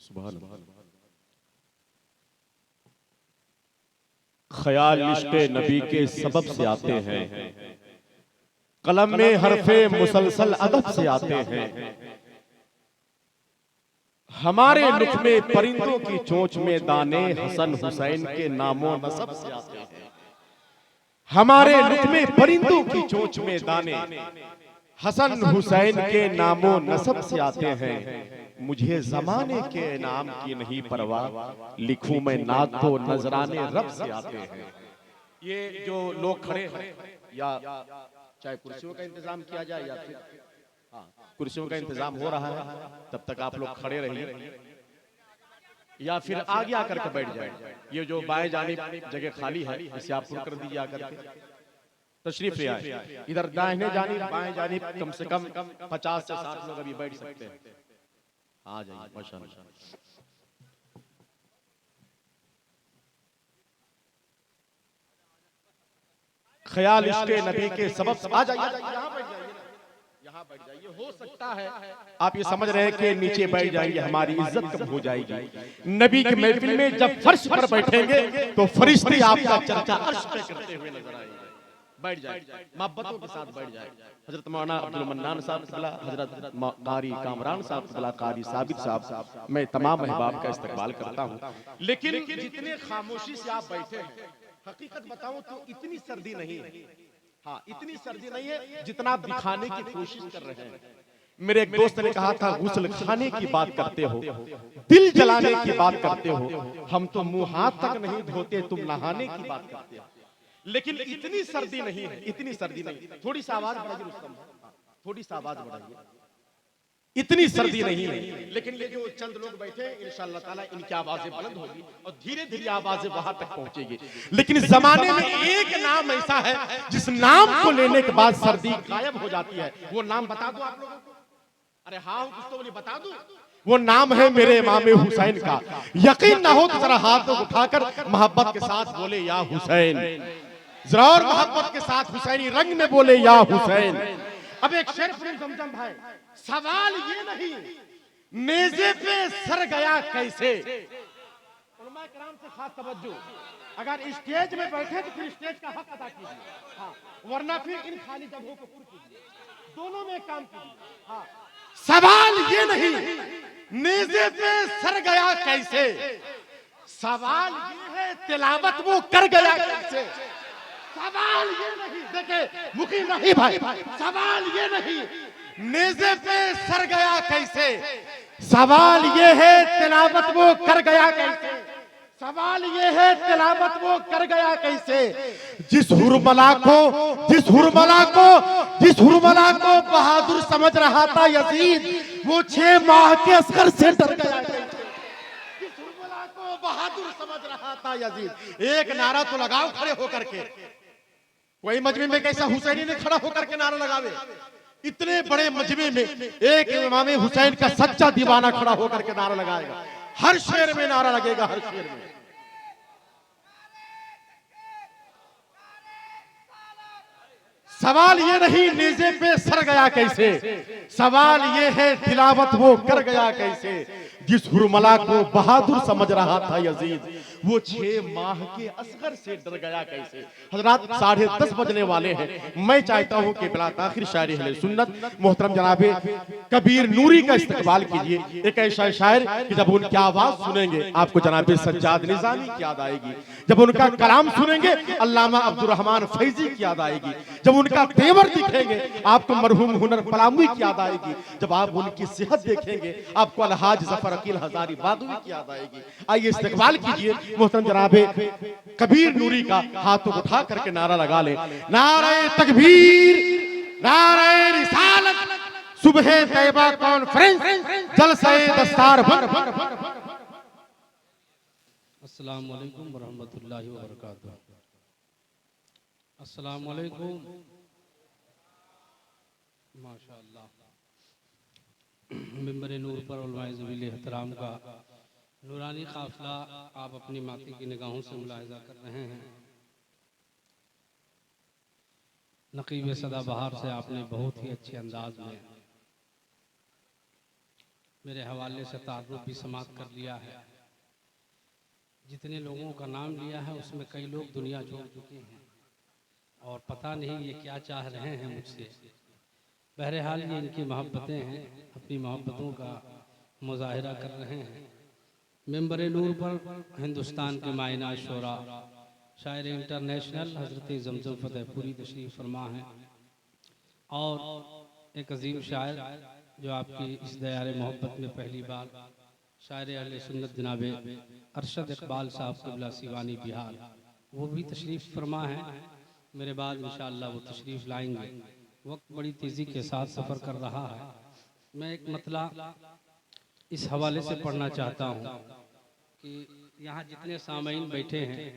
सुभान अल्लाह। ख्याल इश्क़े नबी के सबब से आते हैं, कलम में हरफे मुसलसल अदब से आते हैं। हमारे लुक में परिंदों की चोंच में दाने हसन हुसैन के नामो नसब से आते हैं। हमारे लुक में परिंदों की चोंच में दाने हसन हुसैन के नामो नसब से आते हैं। मुझे जमाने के नाम की नहीं परवाह, लिखूं मैं नात तो नजराने रब से आते हैं। ये जो लोग खड़े हैं, या चाहे कुर्सियों का इंतजाम किया जाए या फिर कुर्सियों का इंतजाम हो रहा है, तब तक आप लोग खड़े रहिए या फिर आगे आकर के बैठ जाए। ये जो बाएं जानिब जगह खाली है, इसे आप पूर्ण कर दीजिए आकर के। तशरीफ ले आए। इधर दाहिने जानिब बाएं जानिब कम से कम 50 से 60 लोग अभी बैठ सकते हैं। आ जाइए माशाअल्लाह। ख्याल इश्क़े नबी के सबब से आ जाइए, यहाँ बैठ जाइए, यहाँ बैठ जाइए। हो सकता है आप ये समझ रहे हैं कि नीचे बैठ जाएंगे हमारी इज्जत कब हो जाएगी। नबी की महफिल में जब फर्श पर बैठेंगे तो फरिश्ते आपका चर्चा अर्श पे करते हुए नजर आएंगे। बैठ जाए, मोहब्बतों के साथ बैठ जाए। हजरत मौलाना अब्दुल मन्नान साहब क़िबला, हजरत कारी कामरान साहब क़िबला, कारी साबिर साहब, मैं तमाम अहबाब का इस्तकबाल करता हूँ। लेकिन जितने खामोशी से आप बैठे हैं, हकीकत बताऊं तो इतनी सर्दी नहीं है। हाँ, इतनी सर्दी नहीं है जितना आप दिखाने की कोशिश कर रहे हैं। मेरे एक दोस्त ने कहा था, गुस्ल खाने की बात करते हो, दिल जलाने की बात करते हो, हम तो मुंह हाथ तक नहीं धोते, तुम नहाने की बात करते हो। लेकिन इतनी सर्दी नहीं है, इतनी सर्दी नहीं। थोड़ी सी आवाज बढ़ाइए रुस्तम, थोड़ी सी आवाज बढ़ाइए। इतनी सर्दी नहीं है, लेकिन ये जो चंद लोग बैठे हैं, इंशाअल्लाह ताला इनकी आवाजें बुलंद होगी और धीरे धीरे आवाजें वहां तक पहुंचेगी। लेकिन जमाने में एक नाम ऐसा है जिस नाम को लेने के बाद सर्दी गायब हो जाती है। वो नाम बता दो आप लोगों को। अरे हाँ, कुछ तो बोले, बता दो। वो नाम है मेरे इमाम हुसैन का। यकीन ना हो तो जरा हाथ उठाकर मोहब्बत के साथ बोले या हुसैन, जरा और मोहब्बत के साथ हुसैनी रंग में बोले या हुसैन। अब एक शेर सुनिए जमजम भाई, सवाल ये नहीं नेज़े पे सर गया कैसे। उलमा किराम से खास तवज्जो, अगर स्टेज में बैठे तो फिर स्टेज का हक अदा कीजिए, हाँ, वरना फिर इन खाली जगहों को पूर्ण कीजिए। दोनों में काम कीजिए। हाँ, सवाल ये नहीं नेज़े पे सर गया कैसे, सवाल ये है तिलावत वो कर गया कैसे। सवाल ये नहीं, देखे मुखी नहीं भाई, सवाल ये नहीं नेज़े पे सर गया कैसे, सवाल ये है तिलावत वो कर गया कैसे। सवाल ये है तिलावत वो कर गया कैसे। जिस हुरमला को बहादुर समझ रहा था यजीद, वो 6 माह के असगर से डर गया कैसे। जिस हुरमला को बहादुर समझ रहा था यजीद, एक नारा तो लगाओ खड़े होकर के। कोई मजमे में कैसा हुसैनी ने खड़ा होकर के नारा लगावे। इतने बड़े मजमे में एक इमाम हुसैन का सच्चा दीवाना खड़ा होकर के नारा लगाएगा। हर शेर में नारा लगेगा, हर शेर में। सवाल ये नहीं नेज़े पे सर गया कैसे, सवाल ये है तिलावत वो कर गया कैसे। जिस हुरमला को बहादुर समझ रहा था यजीद, वो 6 माह के असगर से डर गया कैसे। हजरात 10:30 बजने वाले हैं। मैं चाहता हूं कि बिला ताखिर शायरी अहले सुन्नत मोहतरम जनाबे कबीर नूरी का इस्तकबाल कीजिए। एक ऐसा शायर कि जब उनकी आवाज सुनेंगे आपको जनाबे सज्जाद निजामी की याद आएगी। जब उनका कलाम सुनेंगे अल्लामा अब्दुल रहमान फैजी की याद आएगी। जब उनका तेवर दिखेंगे आपको मरहूम हुनर पलामवी की याद आएगी। जब आप उनकी सेहत देखेंगे आपको अलहाज जफर अकील हजारी बागवी की याद आएगी। आइए इस्तकबाल कीजिए मोहतरम जनाबे कबीर नूरी का। हाथों को उठा करके नारा लगा ले, नारे तकबीर, नारे रिसालत, सुबह तैयबा कॉन्फ्रेंस, जलसे दस्तार बंद। अस्सलाम वालेकुम वरहमतुल्लाहि वबरकातुहू। अस्सलाम वालेकुम। माशाअल्लाह मिंबर नूर पर उलमाए ज़वील एहतराम का नूरानी काफिला आप अपनी माती की निगाहों से मुलाहिज़ा कर रहे हैं। नकीब सदाबहार से आपने बहुत ही अच्छे अंदाज में मेरे हवाले से तारुफ भी समाप्त कर लिया है। जितने लोगों का नाम लिया है उसमें कई लोग दुनिया छोड़ चुके हैं और पता नहीं ये क्या चाह रहे हैं मुझसे। बहरहाल ये इनकी मोहब्बतें हैं, अपनी मोहब्बतों का मुजाहिरा कर रहे हैं। मेंबर नूर पर हिंदुस्तान के मायना शोरा शायर इंटरनेशनल हज़रत जमजम फतेहपुरी तशरीफ़ फरमा हैं और एक अजीम शायर जो आपकी इस दयारे मोहब्बत में पहली बार शायर अहले सुन्नत जनाब अरशद इकबाल साहब क़िबला सिवानी बिहार, वो भी तशरीफ़ फरमा है। मेरे बाद इंशाअल्लाह वो तशरीफ़ लाएंगे। वक्त बड़ी तेज़ी के साथ सफ़र कर रहा है। मैं एक मतला इस हवाले से पढ़ना चाहता हूँ कि यहाँ जितने सामीन बैठे हैं,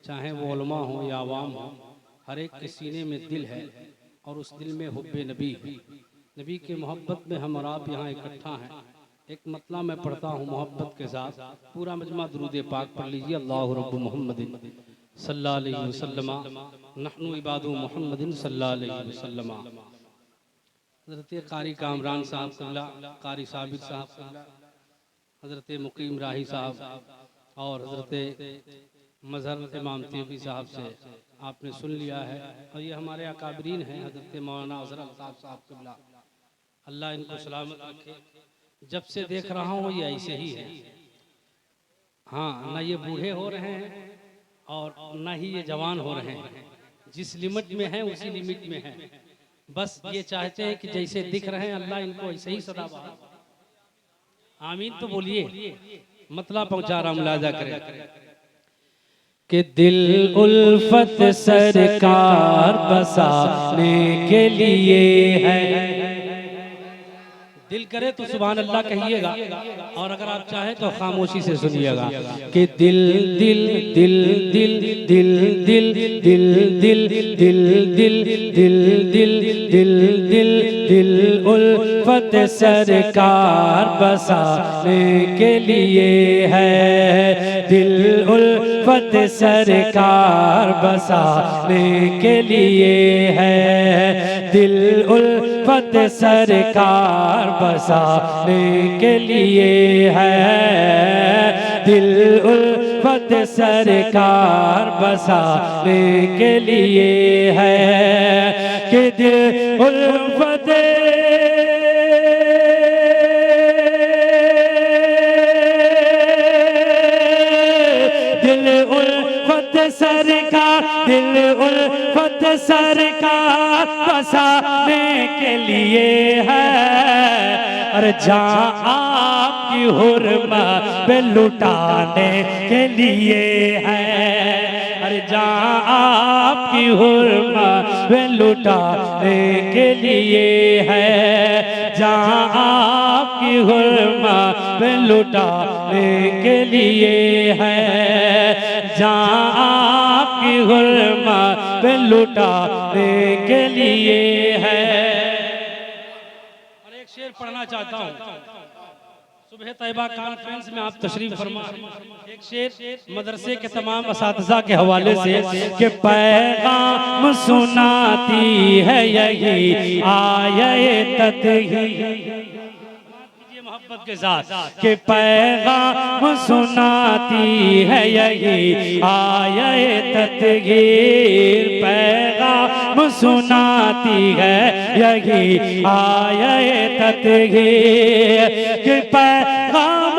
चाहे वो उलमा हो या आवाम हो, हर एक के सीने में दिल है और उस दिल में हुब्बे नबी है। नबी के मोहब्बत में हम और आप यहाँ इकट्ठा हैं। एक मतला मैं पढ़ता हूँ मोहब्बत के साथ। पूरा मजमा दुरूद पाक पढ़ लीजिए। अल्लाहु रब्बु मुहम्मदिन सल्लल्लाहु अलैहि वसल्लम नहनु इबादु मुहम्मदिन सल्लल्लाहु अलैहि वसल्लम। हज़रत कारी कामरान साहब क़िबला, कारी साबित साहब क़िबला, हज़रत मुकीम राही साहब और हज़रत मज़हर इमाम तैयबी साहब से आपने सुन लिया है। और ये हमारे अकाबरीन हैं, हज़रत मौलाना अज़हर साहब क़िबला, अल्लाह इनको सलामत रखे। जब से देख रहा हूँ ये ऐसे ही है। हाँ, ना ये बूढ़े हो रहे हैं और ना ही ये जवान हो रहे हैं। जिस लिमिट में हैं उसी लिमिट में हैं। बस ये चाहते हैं कि जैसे दिख रहे हैं अल्लाह इनको ऐसे ही सदा बहाल। आमीन तो बोलिए। मतला पहुंचा रहा, मुलाजा करें कि दिल उल्फत सरकार बसाने के लिए है। दिल करे तो सुभान अल्लाह कहिएगा और अगर आप चाहें तो खामोशी से सुनिएगा कि दिल दिल दिल दिल दिल दिल दिल दिल दिल दिल दिल दिल दिल दिल उल्फत सरकार बसाने के लिए है। दिल उल्फत सरकार बसाने के लिए है। दिल उल्फत सरकार बसाने के लिए है। दिल उल्फत सरकार बसाने के लिए है कि दिल उल्फत सरकार दिल उल्फत सरकार बसाने के लिए है। और जहाँ आपकी हुर्मा पे लुटाने के लिए है। अरे जहाँ आपकी हुर्मा पे लुटाने के लिए है। जहाँ आपकी हुर्मा पे लुटाने के लिए है। जहाँ आपकी हुर्मा पे लुटाने के लिए है। और एक शेर पढ़ना चाहता हूँ। सुबह तैयबा कॉन्फ्रेंस में आप तशरीफ फरमा। एक शेर मदरसे के तमाम असातिज़ा के हवाले से कि पैगाम सुनाती है यही आये तत्ही मोहब्बत के साथ कि पैगाम सुनाती है यही आये तत्गीर। पैगाम सुनाती है यही आये तत्गीर कि पैगाम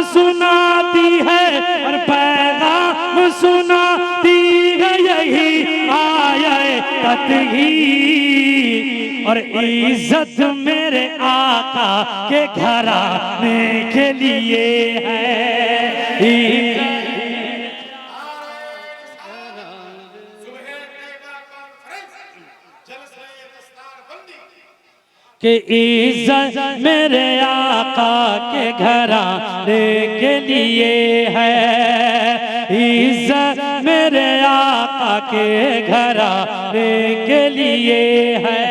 सुनाती है और पैगाम सुनाती है यही आये तत्ही। और इज्जत मेरे आका के घराने के लिए है। कि इज्जत मेरे आका के घराने के लिए है। इज्जत मेरे आका के घराने के लिए है।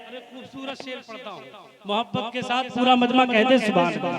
अरे खूबसूरत शेर पढ़ता हूँ मोहब्बत के साथ। पूरा मजमा कहते सुभान अल्लाह।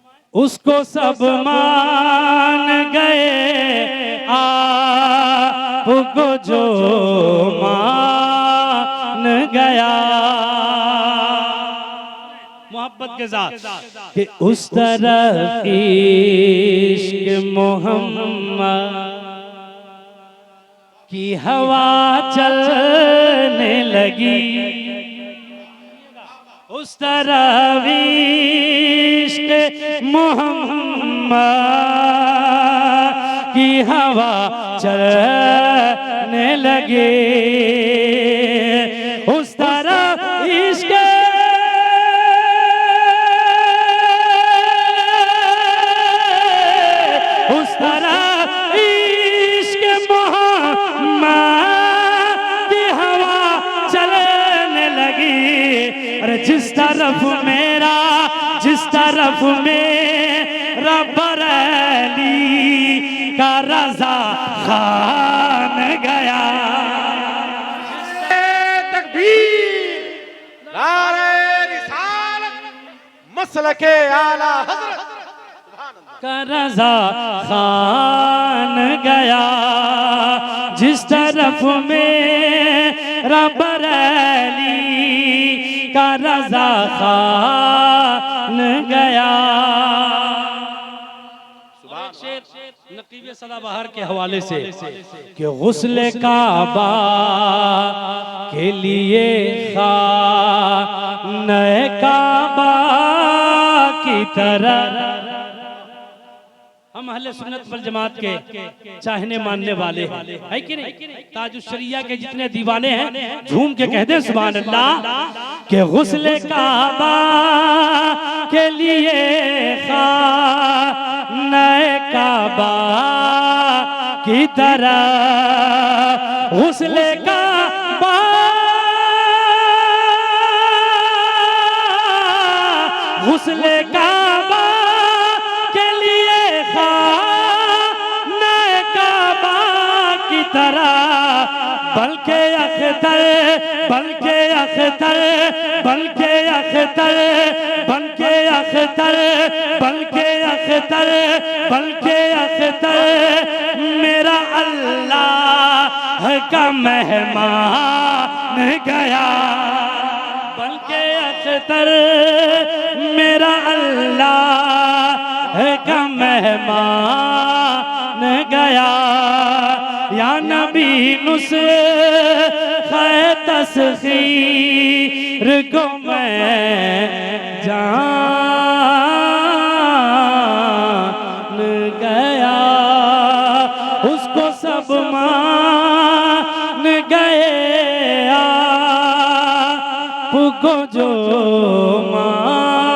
फरमाएं उसको सब मान गए आपको जो मान गया। मोहब्बत के साथ कि उस तरफ इश्क मोहम्मद की हवा चलने लगी, उस तरफ इश्क मोहम्मद की हवा चलने लगे, उस तरफ इश्क जिस तरफ मेरा, जिस तरफ मेरा बरेली का रज़ा खान गया। तकबीर, नारे रिसालत, मसलके आला हज़रत का रज़ा खान गया। जिस तरफ मेरा बरेली का रज़ा खान गया। नकीब सदाबहार के हवाले से कि गुस्ल काबा के लिए खाने काबा की तरह हम अहले सुन्नत वल जमात के चाहने मानने वाले है कि नहीं। ताजुश शरिया के जितने दीवाने हैं झूम के कहते हैं सुभान अल्लाह के गुस्ल काबा के लिए खाने काबा की तरह गुस्ल काबा, गुस्ल काबा के लिए खाने काबा की तरह बल्कि अख्तर, बल्कि अख्तर, बल्कि अख्तर, बल्कि अख्तर, बल्कि अख्तर, बल्कि अख्तर मेरा अल्लाह का मेहमान गया। बल्कि अख्तर मेरा अल्लाह का मेहमान गया। या नबी नुस्ख़े तस्ख़ीर को मैं जान गया, उसको सब मान गए आपको जो मान